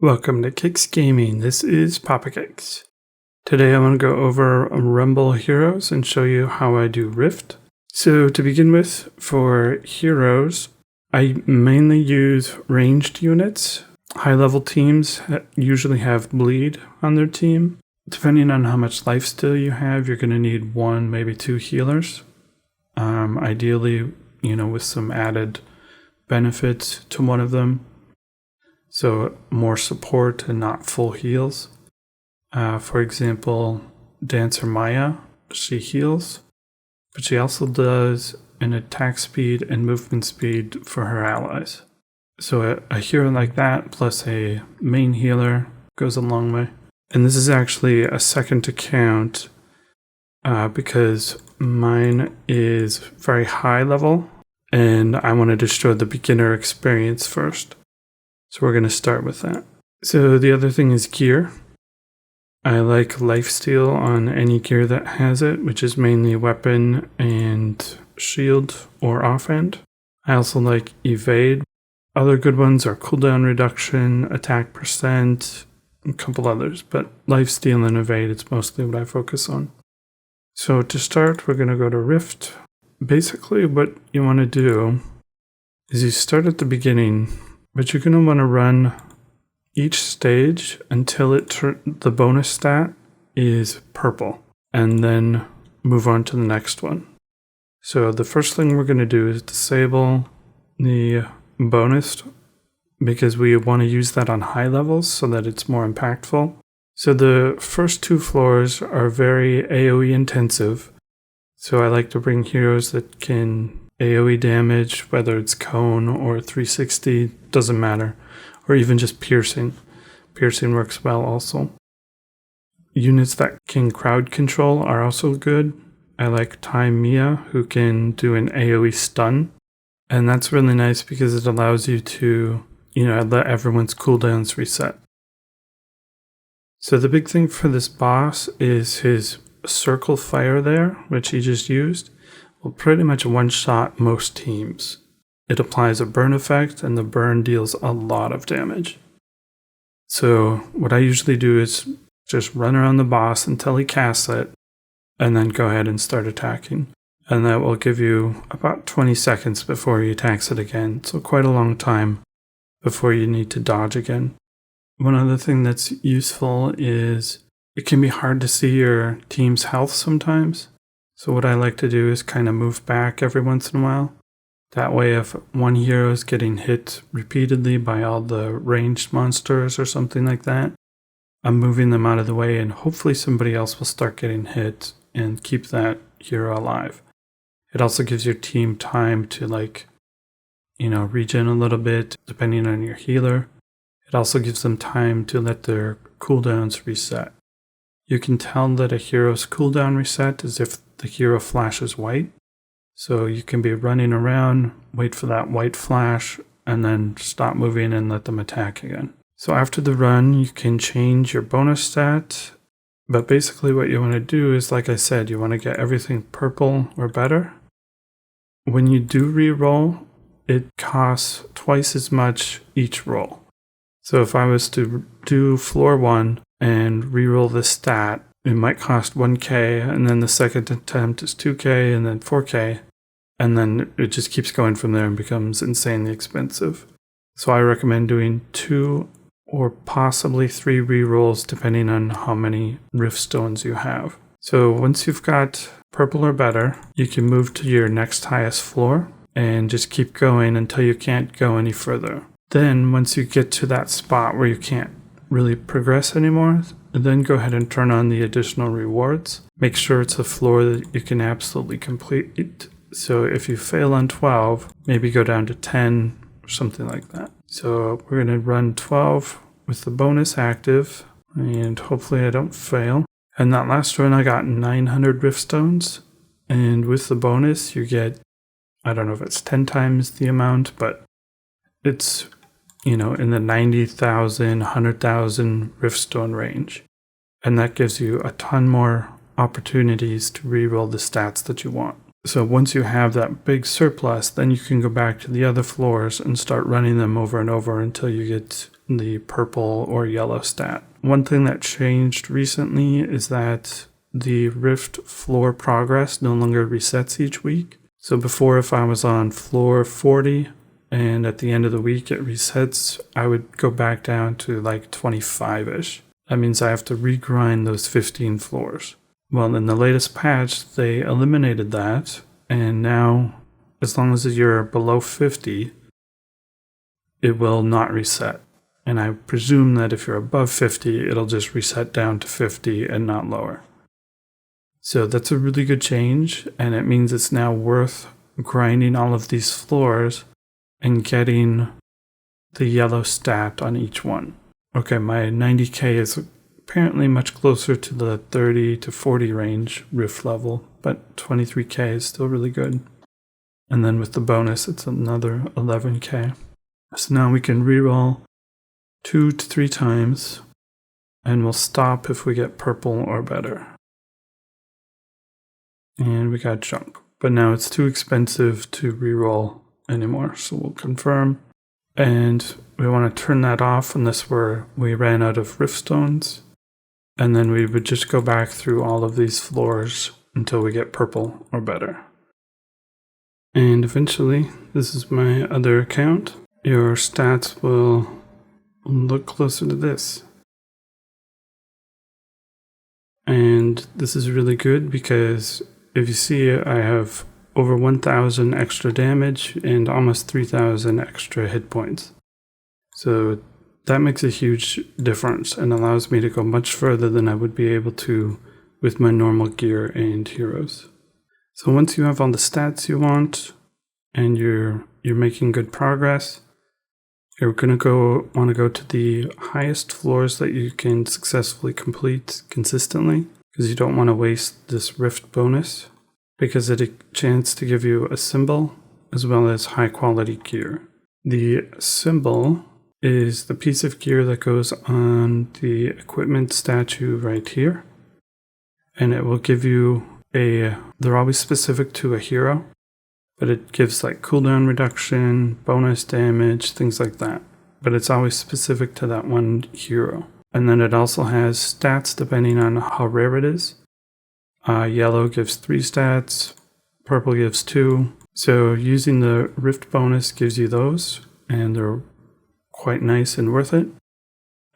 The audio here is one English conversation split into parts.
Welcome to Kicks Gaming. This is Papa Cakes. Today I want to go over Rumble Heroes and show you how I do Rift. So to begin with, for heroes, I mainly use ranged units. High-level teams usually have bleed on their team. Depending on how much lifesteal you have, you're going to need one, maybe two healers. Ideally, with some added benefits to one of them. So more support and not full heals. For example, Dancer Maya, she heals, but she also does an attack speed and movement speed for her allies. So a hero like that plus a main healer goes a long way. And this is actually a second account because mine is very high level and I wanted to show the beginner experience first. So we're going to start with that. So the other thing is gear. I like Lifesteal on any gear that has it, which is mainly weapon and shield or offhand. I also like evade. Other good ones are cooldown reduction, attack percent, a couple others, but Lifesteal and evade is mostly what I focus on. So to start, we're going to go to Rift. Basically what you want to do is you start at the beginning, but you're going to want to run each stage until the bonus stat is purple, and then move on to the next one. So the first thing we're going to do is disable the bonus because we want to use that on high levels so that it's more impactful. So the first two floors are very AoE intensive. So I like to bring heroes that can AoE damage, whether it's cone or 360, doesn't matter, or even just piercing. Piercing works well also. Units that can crowd control are also good. I like Time Mia, who can do an AoE stun, and that's really nice because it allows you to, let everyone's cooldowns reset. So the big thing for this boss is his circle fire there, which he just used. Will pretty much one-shot most teams. It applies a burn effect, and the burn deals a lot of damage. So what I usually do is just run around the boss until he casts it, and then go ahead and start attacking. And that will give you about 20 seconds before he attacks it again, so quite a long time before you need to dodge again. One other thing that's useful is it can be hard to see your team's health sometimes. So what I like to do is kind of move back every once in a while. That way if one hero is getting hit repeatedly by all the ranged monsters or something like that, I'm moving them out of the way and hopefully somebody else will start getting hit and keep that hero alive. It also gives your team time to regen a little bit depending on your healer. It also gives them time to let their cooldowns reset. You can tell that a hero's cooldown reset is if the hero flashes white. So you can be running around, wait for that white flash, and then stop moving and let them attack again. So after the run, you can change your bonus stat. But basically what you want to do is, like I said, you want to get everything purple or better. When you do reroll, it costs twice as much each roll. So if I was to do floor 1 and reroll the stat, it might cost 1k, and then the second attempt is 2k, and then 4k, and then it just keeps going from there and becomes insanely expensive. So I recommend doing 2 or possibly 3 rerolls depending on how many rift stones you have. So once you've got purple or better, you can move to your next highest floor and just keep going until you can't go any further. Then once you get to that spot where you can't really progress anymore, then go ahead and turn on the additional rewards. Make sure it's a floor that you can absolutely complete. So if you fail on 12, maybe go down to 10 or something like that. So we're going to run 12 with the bonus active, and hopefully I don't fail. And that last run I got 900 rift stones, and with the bonus you get, I don't know if it's 10 times the amount, but it's in the 90,000, 100,000 riftstone range. And that gives you a ton more opportunities to reroll the stats that you want. So once you have that big surplus, then you can go back to the other floors and start running them over and over until you get the purple or yellow stat. One thing that changed recently is that the Rift floor progress no longer resets each week. So before, if I was on floor 40 and at the end of the week it resets, I would go back down to like 25-ish. That means I have to regrind those 15 floors. Well, in the latest patch, they eliminated that, and now as long as you're below 50, it will not reset. And I presume that if you're above 50, it'll just reset down to 50 and not lower. So that's a really good change, and it means it's now worth grinding all of these floors and getting the yellow stat on each one. Okay, my 90k is apparently much closer to the 30 to 40 range Rift level, but 23k is still really good. And then with the bonus, it's another 11k. So now we can reroll 2 to 3 times, and we'll stop if we get purple or better. And we got junk, but now it's too expensive to reroll anymore, so we'll confirm. And we want to turn that off unless we ran out of Rift Stones. And then we would just go back through all of these floors until we get purple or better. And eventually, this is my other account. Your stats will look closer to this. And this is really good because if you see, I have over 1,000 extra damage and almost 3,000 extra hit points. So that makes a huge difference and allows me to go much further than I would be able to with my normal gear and heroes. So once you have all the stats you want and you're making good progress, you're going to want to go to the highest floors that you can successfully complete consistently, because you don't want to waste this Rift bonus, because it's a chance to give you a symbol as well as high quality gear. The symbol is the piece of gear that goes on the equipment statue right here, and it will give you they're always specific to a hero, but it gives like cooldown reduction, bonus damage, things like that. But it's always specific to that one hero. And then it also has stats depending on how rare it is. Yellow gives 3 stats, purple gives 2. So using the Rift bonus gives you those, and they're quite nice and worth it.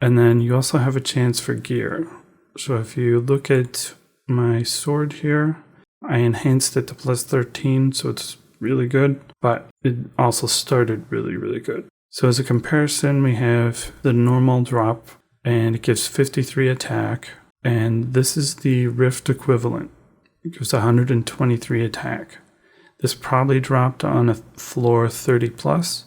And then you also have a chance for gear. So if you look at my sword here, I enhanced it to plus 13, so it's really good, but it also started really, really good. So as a comparison, we have the normal drop, and it gives 53 attack, and this is the Rift equivalent. It gives 123 attack. This probably dropped on a floor 30 plus,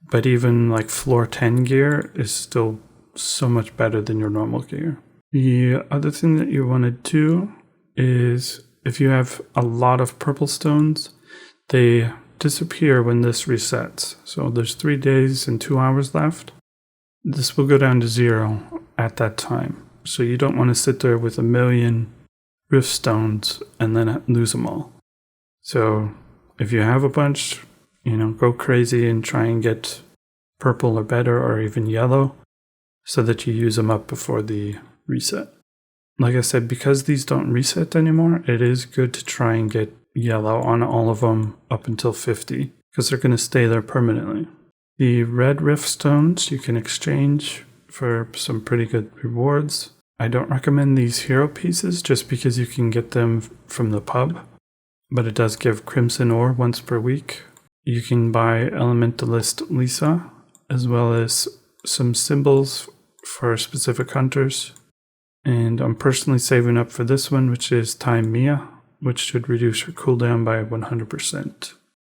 but even like floor 10 gear is still so much better than your normal gear. The other thing that you want to do is, if you have a lot of purple stones, they disappear when this resets. So there's 3 days and 2 hours left. This will go down to 0 at that time. So you don't want to sit there with 1 million Rift Stones and then lose them all. So if you have a bunch, go crazy and try and get purple or better, or even yellow, so that you use them up before the reset. Like I said, because these don't reset anymore, it is good to try and get yellow on all of them up until 50, because they're going to stay there permanently. The red Rift Stones you can exchange for some pretty good rewards. I don't recommend these hero pieces just because you can get them from the pub, but it does give Crimson Ore once per week. You can buy Elementalist Lisa, as well as some symbols for specific hunters. And I'm personally saving up for this one, which is Time Mia, which should reduce your cooldown by 100%.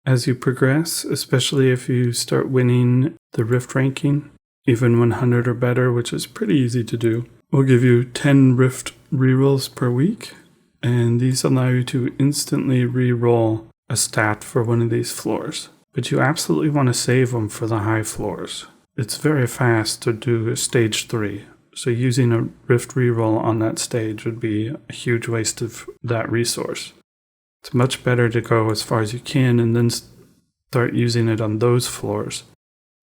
As you progress, especially if you start winning the Rift ranking, even 100 or better, which is pretty easy to do, will give you 10 Rift rerolls per week, and these allow you to instantly reroll a stat for one of these floors. But you absolutely want to save them for the high floors. It's very fast to do stage 3. So using a Rift reroll on that stage would be a huge waste of that resource. It's much better to go as far as you can and then start using it on those floors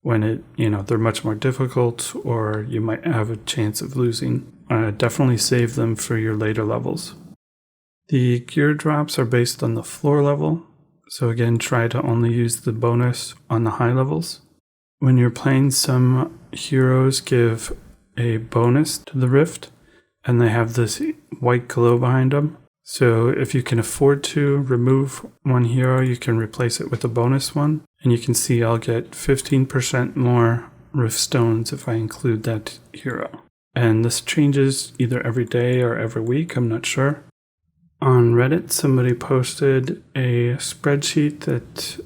when they're much more difficult or you might have a chance of losing. Definitely save them for your later levels. The gear drops are based on the floor level, so again, try to only use the bonus on the high levels. When you're playing, some heroes give a bonus to the rift, and they have this white glow behind them. So if you can afford to remove one hero, you can replace it with a bonus one. And you can see I'll get 15% more rift stones if I include that hero. And this changes either every day or every week, I'm not sure. On Reddit, somebody posted a spreadsheet that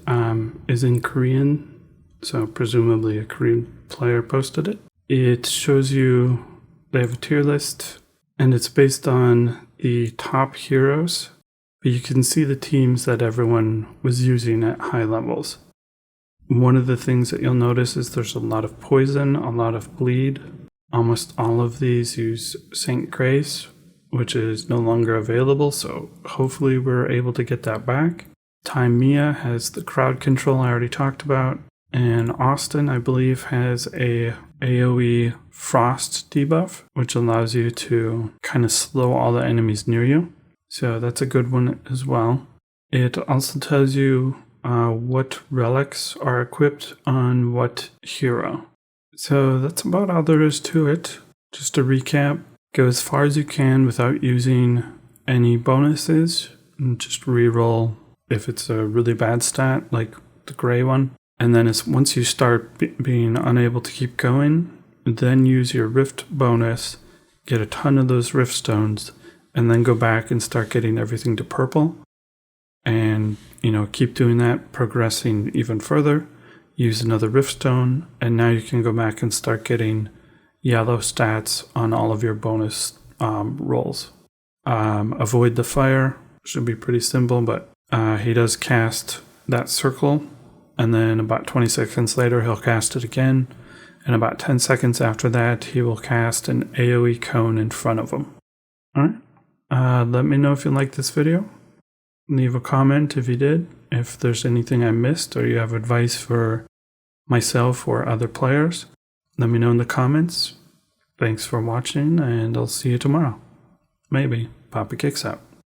is in Korean, so presumably a Korean player posted it. It shows you, they have a tier list, and it's based on the top heroes, but you can see the teams that everyone was using at high levels. One of the things that you'll notice is there's a lot of poison, a lot of bleed. Almost all of these use St. Grace, which is no longer available, so hopefully we're able to get that back. Time Mia has the crowd control I already talked about, and Austin, I believe, has a AoE frost debuff, which allows you to kind of slow all the enemies near you. So that's a good one as well. It also tells you what relics are equipped on what hero. So that's about all there is to it. Just to recap, go as far as you can without using any bonuses, and just reroll if it's a really bad stat, like the gray one. And then once you start being unable to keep going, then use your rift bonus, get a ton of those rift stones, and then go back and start getting everything to purple. And, keep doing that, progressing even further. Use another rift stone, and now you can go back and start getting yellow stats on all of your bonus rolls. Avoid the fire, should be pretty simple, but he does cast that circle, and then about 20 seconds later he'll cast it again, and about 10 seconds after that he will cast an AoE cone in front of him. Alright, let me know if you liked this video. Leave a comment if you did, if there's anything I missed or you have advice for myself or other players. Let me know in the comments. Thanks for watching, and I'll see you tomorrow. Maybe. Papa Kicks out.